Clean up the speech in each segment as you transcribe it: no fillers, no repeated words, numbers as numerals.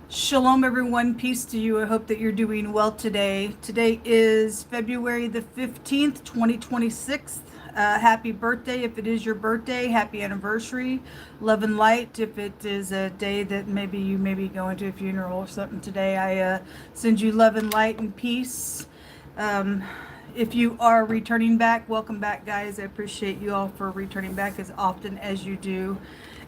Shalom, everyone. Peace to you. I hope that you're doing well today. Today is February the 15th, 2026. Happy birthday if it is your birthday. Happy anniversary. Love and light if it is a day that maybe you may be going to a funeral or something today. I send you love and light and peace. If you are returning back, welcome back, guys. I appreciate you all for returning back as often as you do.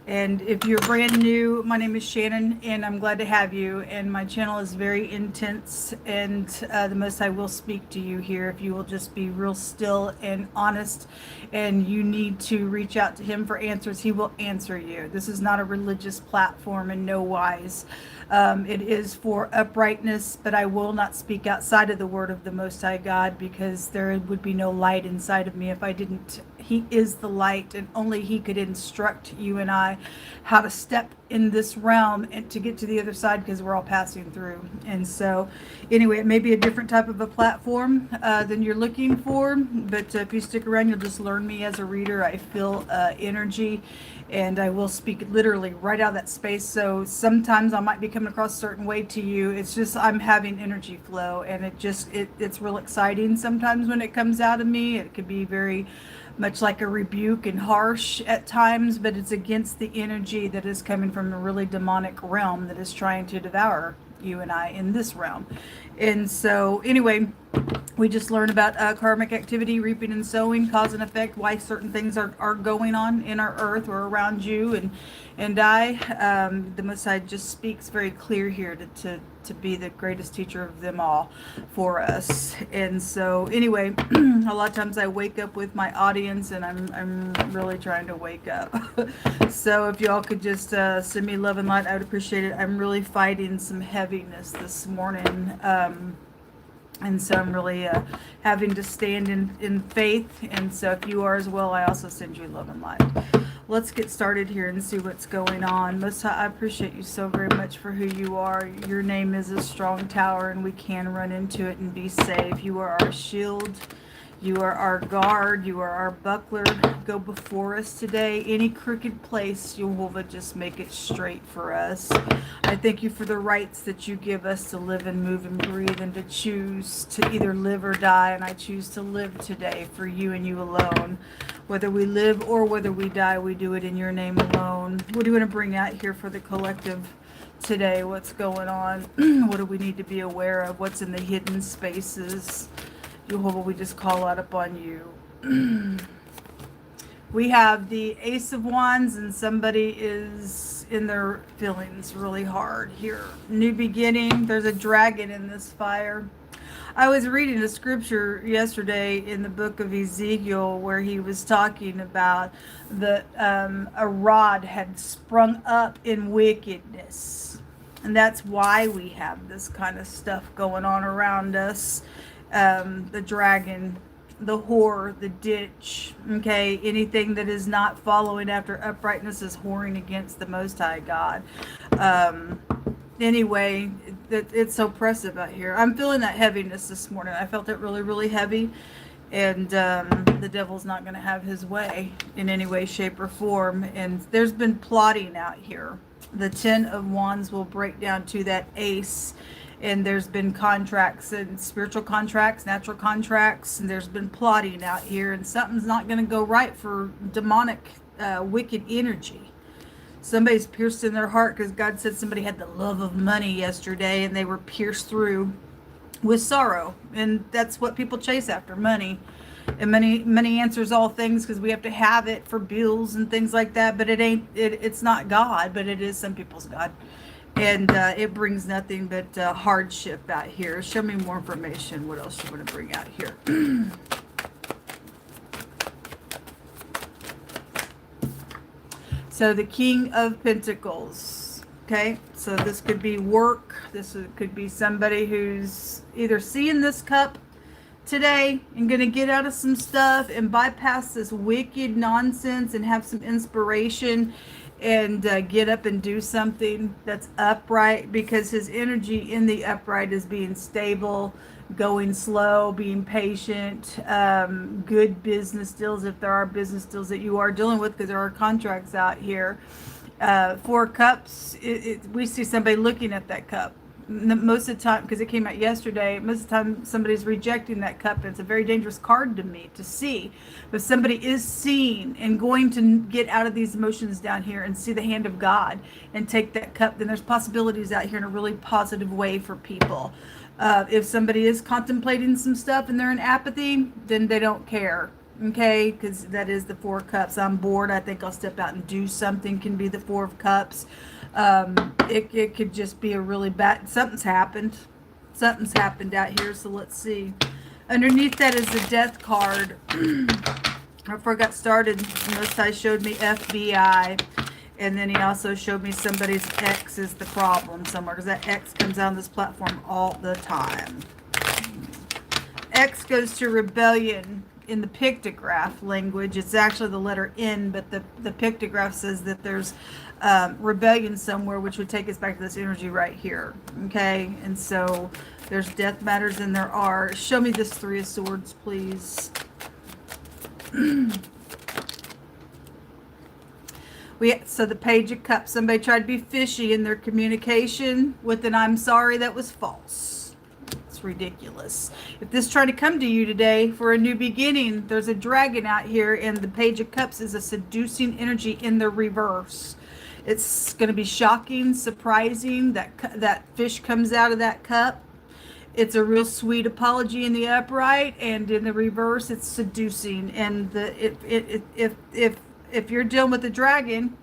And if you're brand new, my name is Shannon, and I'm glad to have you. And my channel is very intense, and the Most High will speak to you here if you will just be real still and honest. And you need to reach out to Him for answers. He will answer you. This is not a religious platform in no wise. It is for uprightness, but I will not speak outside of the word of the Most High God, because there would be no light inside of me if I didn't. He is the light, and only He could instruct you and I how to step in this realm and to get to the other side, because we're all passing through. And so anyway, it may be a different type of a platform than you're looking for, but if you stick around, you'll just learn me as a reader. I feel energy, and I will speak literally right out of that space. So sometimes I might be coming across a certain way to you. It's just I'm having energy flow, and it's real exciting sometimes when it comes out of me. It could be very much like a rebuke and harsh at times, but it's against the energy that is coming from a really demonic realm that is trying to devour you and I in this realm. And so anyway, we just learned about karmic activity, reaping and sowing, cause and effect, why certain things are going on in our earth or around you and I. The Most High just speaks very clear here to be the greatest teacher of them all for us. And so anyway, a lot of times I wake up with my audience, and I'm really trying to wake up. So if y'all could just send me love and light, I would appreciate it. I'm really fighting some heaviness this morning. And so I'm really having to stand in faith. And so if you are as well, I also send you love and light. Let's get started here and see what's going on. Most High, I appreciate you so very much for who you are. Your name is a strong tower, and we can run into it and be safe. You are our shield. You are our guard. You are our buckler. Go before us today. Any crooked place, Jehovah, just make it straight for us. I thank you for the rights that you give us to live and move and breathe, and to choose to either live or die. And I choose to live today for you and you alone. Whether we live or whether we die, we do it in your name alone. What do you want to bring out here for the collective today? What's going on? What do we need to be aware of? What's in the hidden spaces? Jehovah, we just call out upon you. We have the Ace of Wands, and somebody is in their feelings really hard here. New beginning. There's a dragon in this fire. I was reading a scripture yesterday in the book of Ezekiel where he was talking about that a rod had sprung up in wickedness. And that's why we have this kind of stuff going on around us. The dragon, the whore, the ditch, okay, anything that is not following after uprightness is whoring against the Most High God. Anyway, it's so oppressive out here. I'm feeling that heaviness this morning. I felt it really, really heavy, and the devil's not going to have his way in any way, shape, or form. And there's been plotting out here. The 10 of Wands will break down to that ace. And there's been contracts, and spiritual contracts, natural contracts, and there's been plotting out here, and something's not going to go right for demonic, wicked energy. Somebody's pierced in their heart, because God said somebody had the love of money yesterday, and they were pierced through with sorrow. And that's what people chase after, money. And money answers all things, because we have to have it for bills and things like that. But it's not God, but it is some people's God. And it brings nothing but hardship out here. Show me more information. What else you want to bring out here? So the King of Pentacles. Okay, so this could be work. This could be somebody who's either seeing this cup today and going to get out of some stuff and bypass this wicked nonsense and have some inspiration and get up and do something that's upright, because his energy in the upright is being stable, going slow, being patient, good business deals, if there are business deals that you are dealing with, because there are contracts out here. Four cups, we see somebody looking at that cup. Most of the time, because it came out yesterday, most of the time somebody's rejecting that cup. It's a very dangerous card to me to see. But somebody is seeing and going to get out of these emotions down here and see the hand of God and take that cup, then there's possibilities out here in a really positive way for people. If somebody is contemplating some stuff and they're in apathy, then they don't care. Okay, because that is the Four of Cups. I'm bored. I think I'll step out and do something. Can be the Four of Cups. It could just be a really bad. Something's happened. Something's happened out here. So let's see. Underneath that is the Death card. Before I got started, Most High showed me FBI, and then he also showed me somebody's ex is the problem somewhere, because that ex comes out on this platform all the time. X goes to rebellion. In the pictograph language, it's actually the letter N, but the pictograph says that there's rebellion somewhere, which would take us back to this energy right here. Okay, and so there's death matters, and there are. Show me this Three of Swords, please. So the Page of Cups. Somebody tried to be fishy in their communication with an "I'm sorry" that was false. Ridiculous. If this trying to come to you today for a new beginning, there's a dragon out here, and the Page of Cups is a seducing energy in the reverse. It's going to be shocking, surprising that fish comes out of that cup. It's a real sweet apology in the upright, and in the reverse, it's seducing. And if you're dealing with the dragon,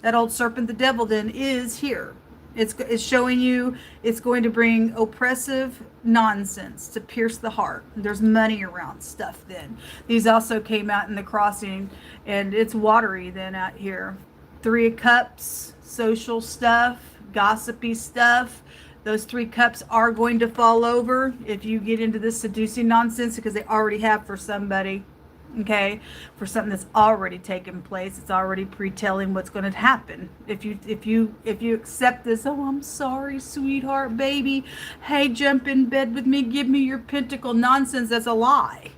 that old serpent, the devil, then is here. It's showing you it's going to bring oppressive nonsense to pierce the heart. There's money around stuff then. These also came out in the crossing, and it's watery then out here. Three of Cups, social stuff, gossipy stuff. Those three cups are going to fall over if you get into this seducing nonsense, because they already have for somebody. Okay, for something that's already taken place. It's already pre-telling what's going to happen. If you accept this, "Oh, I'm sorry, sweetheart, baby, hey, jump in bed with me, give me your pentacle" nonsense, that's a lie.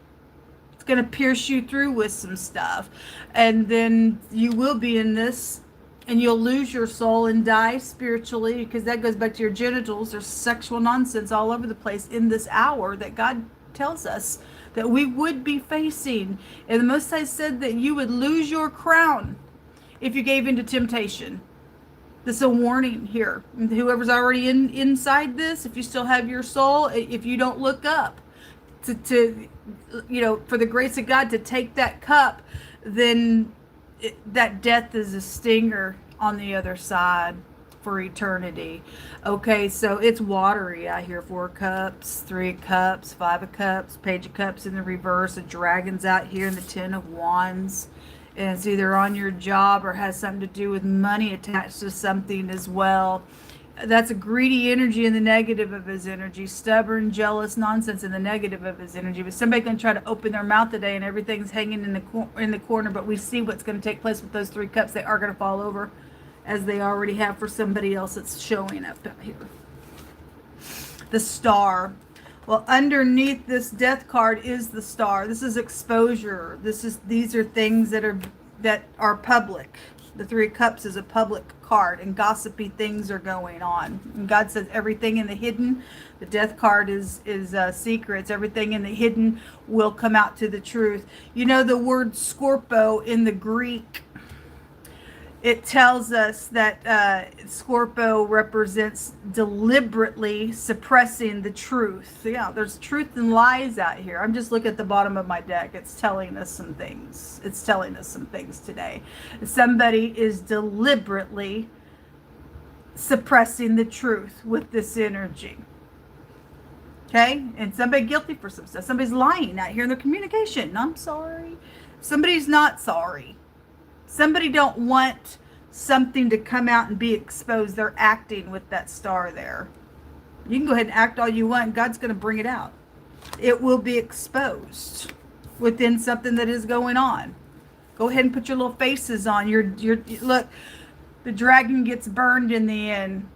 It's going to pierce you through with some stuff, and then you will be in this, and you'll lose your soul and die spiritually, because that goes back to your genitals. There's sexual nonsense all over the place in this hour that God tells us that we would be facing. And the Most High said that you would lose your crown if you gave into temptation. This is a warning here. Whoever's already inside this, if you still have your soul, if you don't look up to for the grace of God to take that cup, then that death is a stinger on the other side for eternity. Okay, so it's watery out here. Four cups, Three of Cups, Five of Cups, Page of Cups in the reverse. A dragon's out here in the Ten of Wands, and it's either on your job or has something to do with money attached to something as well. That's a greedy energy in the negative of his energy. Stubborn, jealous nonsense in the negative of his energy. But somebody can try to open their mouth today and everything's hanging in the corner, but we see what's going to take place with those three cups. They are going to fall over, as they already have for somebody else that's showing up out here. The Star. Well, underneath this Death card is the Star. This is exposure. These are things that are public. The Three of Cups is a public card, and gossipy things are going on. And God says everything in the hidden. The Death card is secrets. Everything in the hidden will come out to the truth. You know the word Scorpio in the Greek, it tells us that Scorpio represents deliberately suppressing the truth. Yeah, there's truth and lies out here. I'm just looking at the bottom of my deck. It's telling us some things. It's telling us some things today. Somebody is deliberately suppressing the truth with this energy. Okay? And somebody guilty for some stuff. Somebody's lying out here in their communication. I'm sorry. Somebody's not sorry. Somebody don't want something to come out and be exposed. They're acting with that Star there. You can go ahead and act all you want. God's going to bring it out. It will be exposed within something that is going on. Go ahead and put your little faces on. Look, the dragon gets burned in the end.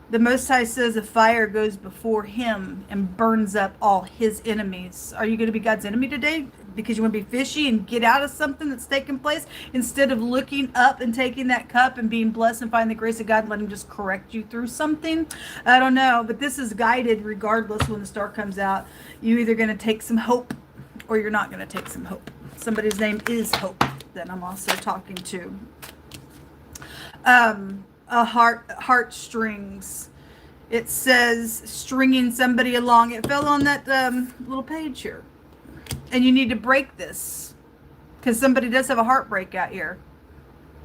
The Most High says a fire goes before him and burns up all his enemies. Are you going to be God's enemy today? because you want to be fishy and get out of something that's taking place instead of looking up and taking that cup and being blessed and finding the grace of God and letting him just correct you through something. I don't know, but this is guided regardless. When the star comes out, you're either going to take some hope or you're not going to take some hope. Somebody's name is Hope that I'm also talking to. Heartstrings. It says stringing somebody along. It fell on that little page here. And you need to break this. Because somebody does have a heartbreak out here.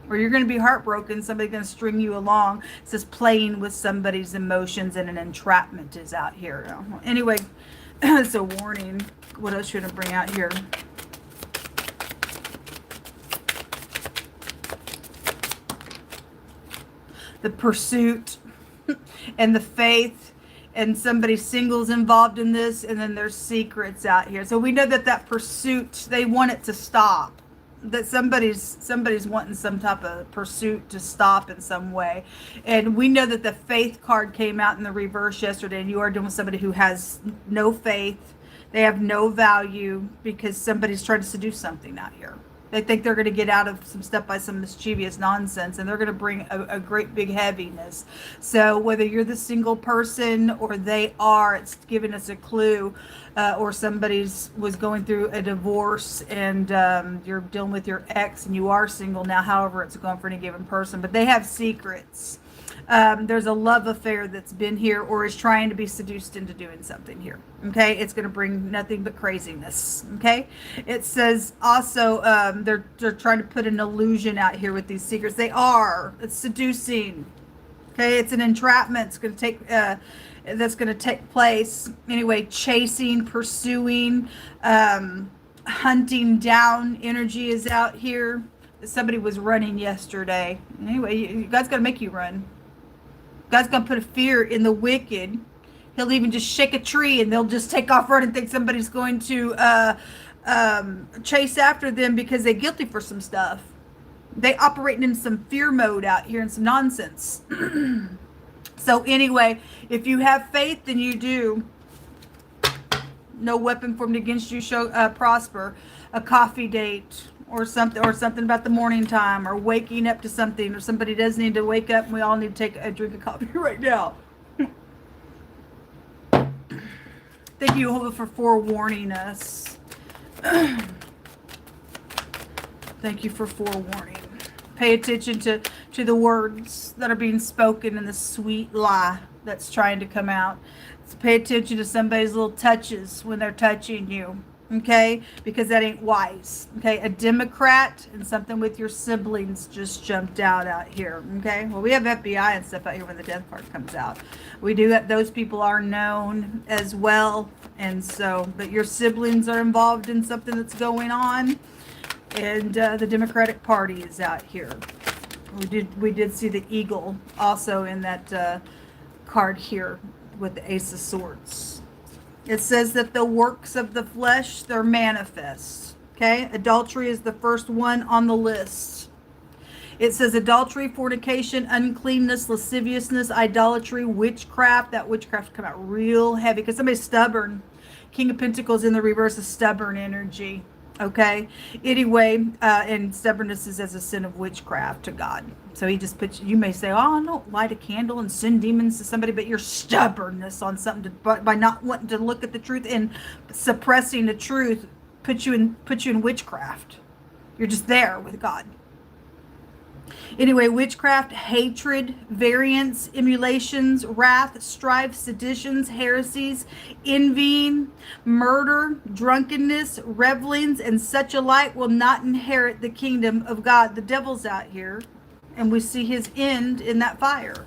Or you're going to be heartbroken. Somebody's going to string you along. It says playing with somebody's emotions and an entrapment is out here. Anyway, it's a warning. What else should I bring out here? The pursuit and the faith, and somebody singles involved in this, and then there's secrets out here. So we know that pursuit, they want it to stop. That somebody's wanting some type of pursuit to stop in some way. And we know that the faith card came out in the reverse yesterday, and you are dealing with somebody who has no faith. They have no value because somebody's trying to seduce something out here. They think they're going to get out of some stuff by some mischievous nonsense, and they're going to bring a great big heaviness. So whether you're the single person or they are, it's giving us a clue. Or somebody's was going through a divorce, and you're dealing with your ex and you are single now. However, it's going for any given person, but they have secrets. There's a love affair that's been here or is trying to be seduced into doing something here. Okay, it's going to bring nothing but craziness. Okay, it says also they're trying to put an illusion out here with these secrets. It's seducing. Okay, it's an entrapment. It's going to take that's going to take place anyway. Chasing, pursuing, hunting down energy is out here. Somebody was running yesterday. Anyway, God's going to make you run. God's going to put a fear in the wicked. He'll even just shake a tree and they'll just take off running and think somebody's going to chase after them because they're guilty for some stuff. They operating in some fear mode out here and some nonsense. So anyway, if you have faith, then you do. No weapon formed against you shall prosper. A coffee date. Or something about the morning time, or waking up to something, or somebody does need to wake up, and we all need to take a drink of coffee right now. Thank you, Jehovah, for forewarning us. Thank you for forewarning. Pay attention to the words that are being spoken and the sweet lie that's trying to come out. So pay attention to somebody's little touches when they're touching you. Okay, because that ain't wise. Okay, a Democrat and something with your siblings just jumped out here. Okay, well, we have FBI and stuff out here when the death card comes out. We do that. Those people are known as well, and so, but your siblings are involved in something that's going on, and the Democratic Party is out here. We did see the eagle also in that card here with the Ace of Swords. It says that the works of the flesh, they're manifest. Okay? Adultery is the first one on the list. It says adultery, fornication, uncleanness, lasciviousness, idolatry, witchcraft. That witchcraft come out real heavy because somebody's stubborn. King of Pentacles in the reverse is stubborn energy. Okay? Anyway, and stubbornness is as a sin of witchcraft to God. So he just puts, you may say, oh, I don't light a candle and send demons to somebody, but your stubbornness on something by not wanting to look at the truth and suppressing the truth puts you in witchcraft. You're just there with God. Anyway, witchcraft, hatred, variance, emulations, wrath, strife, seditions, heresies, envying, murder, drunkenness, revelings, and such alike will not inherit the kingdom of God. The devil's out here, and we see his end in that fire.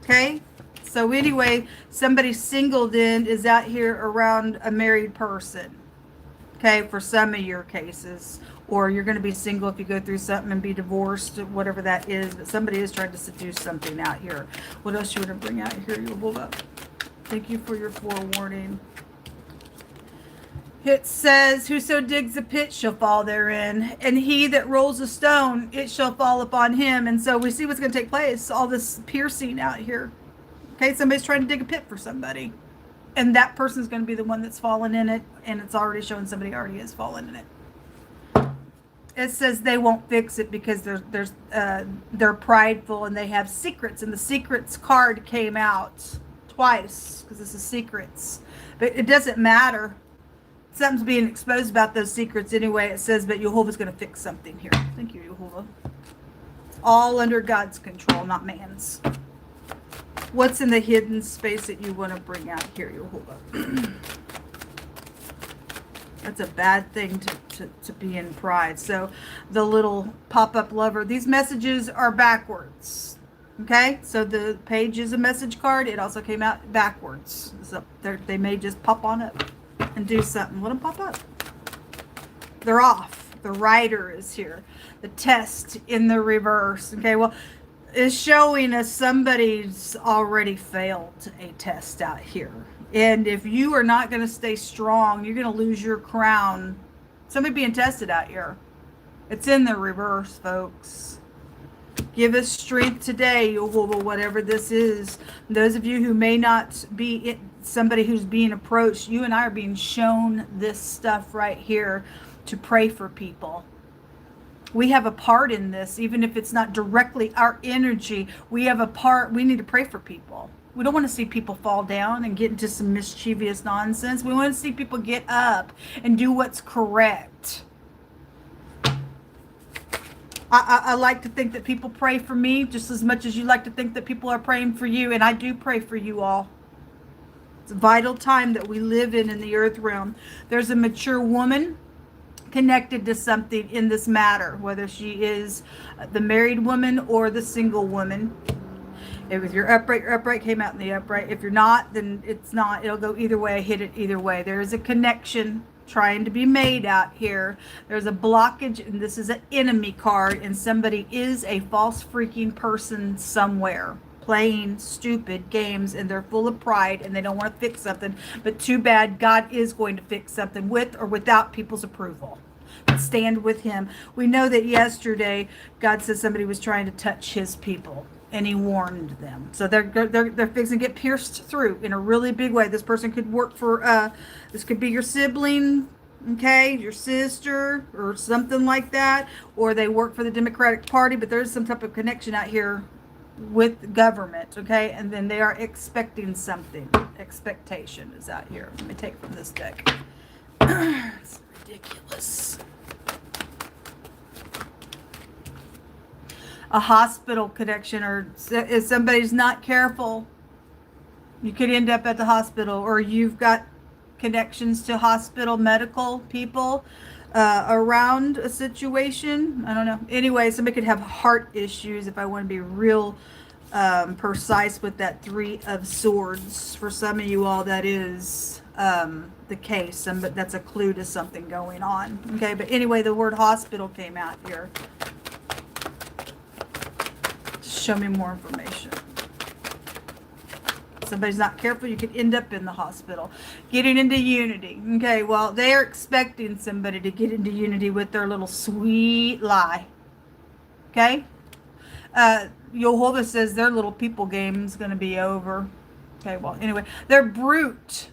Okay? So anyway, somebody singled in is out here around a married person. Okay, for some of your cases. Or you're going to be single if you go through something and be divorced, whatever that is. But somebody is trying to seduce something out here. What else you want to bring out here? You'll hold up. Thank you for your forewarning. It says, whoso digs a pit shall fall therein, and he that rolls a stone, it shall fall upon him. And so we see what's going to take place. All this piercing out here. Okay, somebody's trying to dig a pit for somebody. And that person's going to be the one that's fallen in it, and it's already showing somebody already has fallen in it. It says they won't fix it because they're prideful and they have secrets, and the secrets card came out twice because this is secrets. But it doesn't matter. Something's being exposed about those secrets anyway. It says, but Jehovah's going to fix something here. Thank you, Jehovah. It's all under God's control, not man's. What's in the hidden space that you want to bring out here, Jehovah? That's a bad thing to be in pride. So the little pop-up lover, these messages are backwards. Okay, so the page is a message card. It also came out backwards. So they may just pop on up and do something. Let them pop up. They're off. The writer is here. The test in the reverse. Okay, well, it's showing us somebody's already failed a test out here. And if you are not going to stay strong, you're going to lose your crown. Somebody being tested out here. It's in the reverse, folks. Give us strength today, whatever this is. Those of you who may not be somebody who's being approached, you and I are being shown this stuff right here to pray for people. We have a part in this, even if it's not directly our energy. We have a part. We need to pray for people. We don't want to see people fall down and get into some mischievous nonsense. We want to see people get up and do what's correct. I like to think that people pray for me just as much as you like to think that people are praying for you. And I do pray for you all. It's a vital time that we live in the earth realm. There's a mature woman connected to something in this matter, whether she is the married woman or the single woman. If you're upright, your upright came out in the upright. If you're not, then it's not. It'll go either way. Hit it either way. There is a connection trying to be made out here. There's a blockage, and this is an enemy card, and somebody is a false freaking person somewhere playing stupid games, and they're full of pride and they don't want to fix something. But too bad, God is going to fix something with or without people's approval. Stand with him. We know that yesterday God said somebody was trying to touch his people, and he warned them. So they're fixing to get pierced through in a really big way. This person could work for this could be your sibling, okay, your sister or something like that, or they work for the Democratic Party, but there's some type of connection out here with government, okay? And then they are expecting something. Expectation is out here. Let me take from this deck. It's ridiculous. A hospital connection, or if somebody's not careful, you could end up at the hospital, or you've got connections to hospital medical people around a situation. I don't know. Anyway, somebody could have heart issues, if I want to be real precise with that 3 of Swords. For some of you all, that is the case, but that's a clue to something going on. Okay, but anyway, the word hospital came out here. Show me more information. Somebody's not careful, you could end up in the hospital. Getting into unity. Okay, well, they're expecting somebody to get into unity with their little sweet lie. Okay? Jehovah says their little people game is going to be over. Okay, well, anyway, they're brute.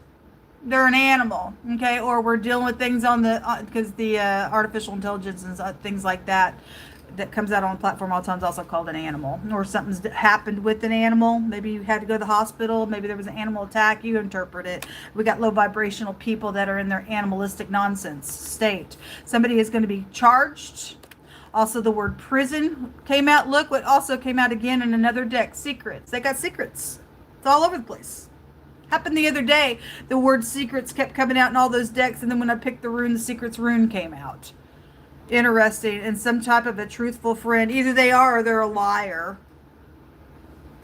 They're an animal. Okay, or we're dealing with things on the, because the artificial intelligence and things like that comes out on the platform all the time is also called an animal, or something's happened with an animal. Maybe you had to go to the hospital. Maybe there was an animal attack. You interpret it. We got low vibrational people that are in their animalistic nonsense state. Somebody is going to be charged. Also, the word prison came out. Look what also came out again in another deck. Secrets. They got secrets. It's all over the place. Happened the other day. The word secrets kept coming out in all those decks, and then when I picked the rune, the secrets rune came out. Interesting. And some type of a truthful friend. Either they are or they're a liar.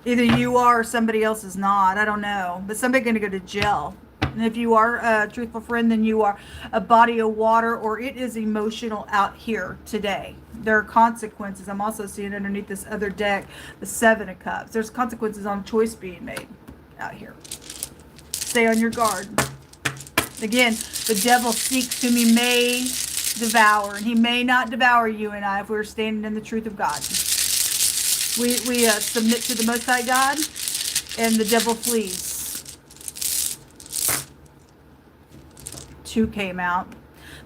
Either you are or somebody else is not. I don't know. But somebody's going to go to jail. And if you are a truthful friend, then you are a body of water, or it is emotional out here today. There are consequences. I'm also seeing underneath this other deck, the 7 of Cups. There's consequences on choice being made out here. Stay on your guard. Again, the devil seeks whom he may devour, and he may not devour you and I if we're standing in the truth of God. We submit to the Most High God, and the devil flees. 2 came out.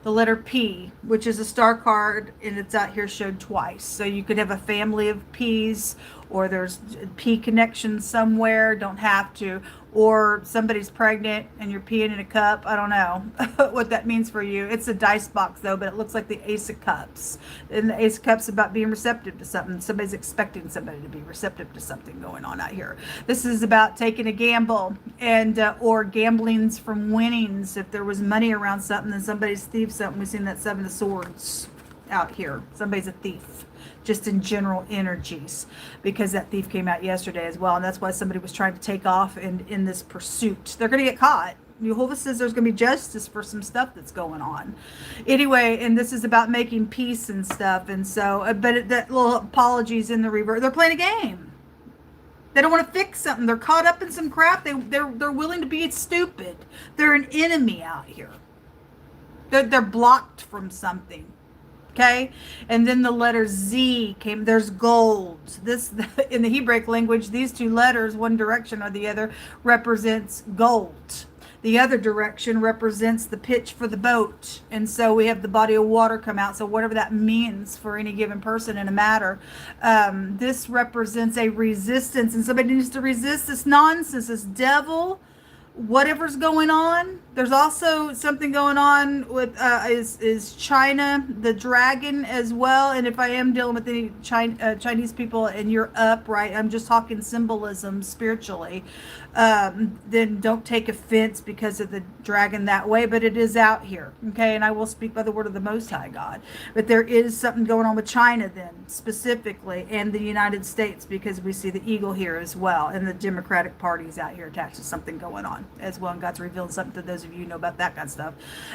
The letter P, which is a star card, and it's out here showed twice. So you could have a family of P's, or there's P connection somewhere, don't have to, or somebody's pregnant and you're peeing in a cup. I don't know what that means for you. It's a dice box though, but it looks like the Ace of Cups. And the Ace of Cups is about being receptive to something. Somebody's expecting somebody to be receptive to something going on out here. This is about taking a gamble and or gamblings from winnings. If there was money around something and somebody's thieved something, we've seen that 7 of Swords out here. Somebody's a thief. Just in general energies, because that thief came out yesterday as well, and that's why somebody was trying to take off in this pursuit. They're going to get caught. Jehovah says there's going to be justice for some stuff that's going on. Anyway, and this is about making peace and stuff, and so, that little apologies in the reverse. They're playing a game. They don't want to fix something. They're caught up in some crap. They're willing to be stupid. They're an enemy out here. They're blocked from something. Okay, and then the letter Z came. There's gold. This, in the Hebraic language, these 2 letters, one direction or the other, represents gold. The other direction represents the pitch for the boat. And so we have the body of water come out. So whatever that means for any given person in a matter, this represents a resistance. And somebody needs to resist this nonsense, this devil, whatever's going on. There's also something going on with is China, the dragon as well. And if I am dealing with any Chinese people and you're up, right, I'm just talking symbolism spiritually, then don't take offense because of the dragon that way, but it is out here, okay? And I will speak by the word of the Most High God. But there is something going on with China then, specifically, and the United States, because we see the eagle here as well, and the Democratic Party's out here attached to something going on as well, and God's revealing something to those of you who know about that kind of stuff.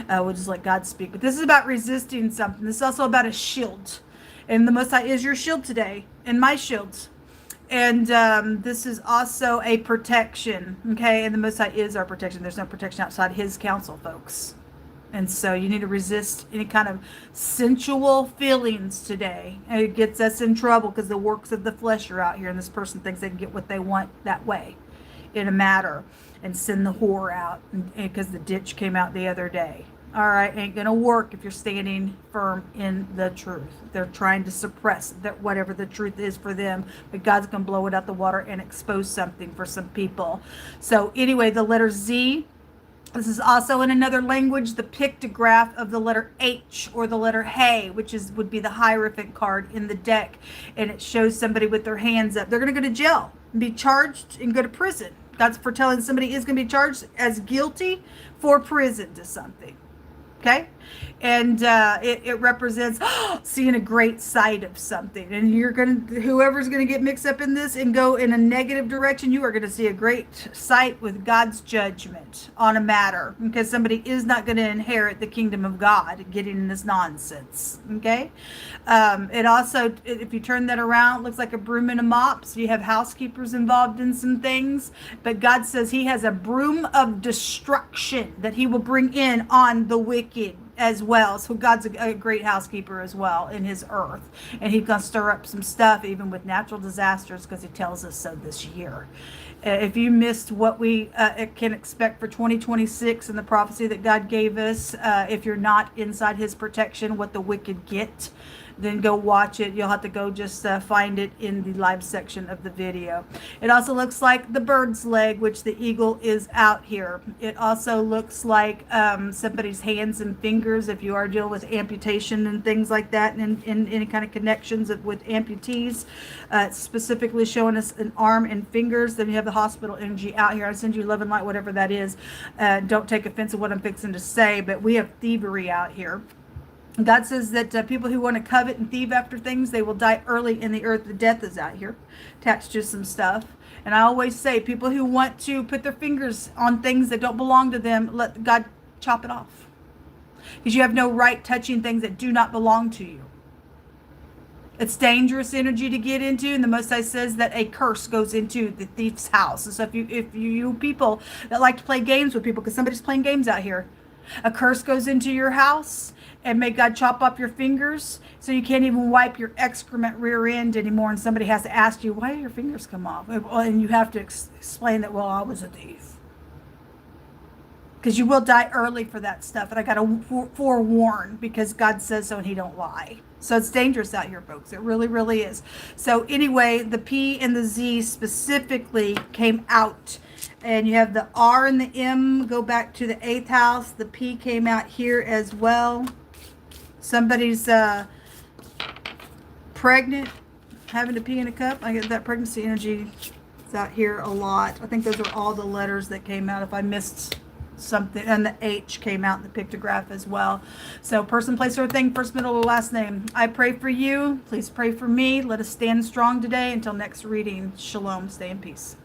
We'll just let God speak. But this is about resisting something. This is also about a shield, and the Most High is your shield today, and my shield. And this is also a protection, okay? And the Most High is our protection. There's no protection outside His counsel, folks. And so you need to resist any kind of sensual feelings today. And it gets us in trouble because the works of the flesh are out here, and this person thinks they can get what they want that way in a matter and send the whore out because the ditch came out the other day. All right, ain't gonna work if you're standing firm in the truth. They're trying to suppress that whatever the truth is for them, but God's gonna blow it out the water and expose something for some people. So anyway, the letter Z. This is also in another language the pictograph of the letter H, or the letter Hey, which would be the Hierophant card in the deck, and it shows somebody with their hands up. They're gonna go to jail, be charged, and go to prison. God's foretelling somebody is going to be charged as guilty for prison to something. Okay? And it represents seeing a great sight of something. And whoever's going to get mixed up in this and go in a negative direction, you are going to see a great sight with God's judgment on a matter. Because somebody is not going to inherit the kingdom of God getting in this nonsense. Okay? It also, if you turn that around, it looks like a broom and a mop. So you have housekeepers involved in some things. But God says He has a broom of destruction that He will bring in on the wicked as well. So God's a great housekeeper as well in His earth, and He's gonna stir up some stuff even with natural disasters, because He tells us so this year. If you missed what we can expect for 2026 and the prophecy that God gave us, if you're not inside His protection, what the wicked get, then go watch it. You'll have to go just find it in the live section of the video. It also looks like the bird's leg, which the eagle is out here. It also looks like somebody's hands and fingers, if you are dealing with amputation and things like that, and any kind of connections with amputees. Specifically showing us an arm and fingers. Then you have the hospital energy out here. I send you love and light, whatever that is. Don't take offense of what I'm fixing to say, but we have thievery out here. God says that people who want to covet and thieve after things, they will die early in the earth. The death is out here attached to some stuff. And I always say, people who want to put their fingers on things that don't belong to them, let God chop it off. Because you have no right touching things that do not belong to you. It's dangerous energy to get into, and the Most High says that a curse goes into the thief's house. And so if you people that like to play games with people, because somebody's playing games out here, a curse goes into your house, and may God chop off your fingers so you can't even wipe your excrement rear end anymore, and somebody has to ask you, why do your fingers come off? And you have to explain that, well, I was a thief. because you will die early for that stuff. And I got to forewarn, because God says so and he don't lie. So it's dangerous out here, folks. It really, really is. So anyway, the P and the Z specifically came out. And you have the R and the M go back to the 8th house. The P came out here as well. Somebody's pregnant, having a pee in a cup. I get that pregnancy energy is out here a lot. I think those are all the letters that came out. If I missed something, and the H came out in the pictograph as well. So person, place, or thing, first, middle, or last name. I pray for you. Please pray for me. Let us stand strong today. Until next reading, shalom. Stay in peace.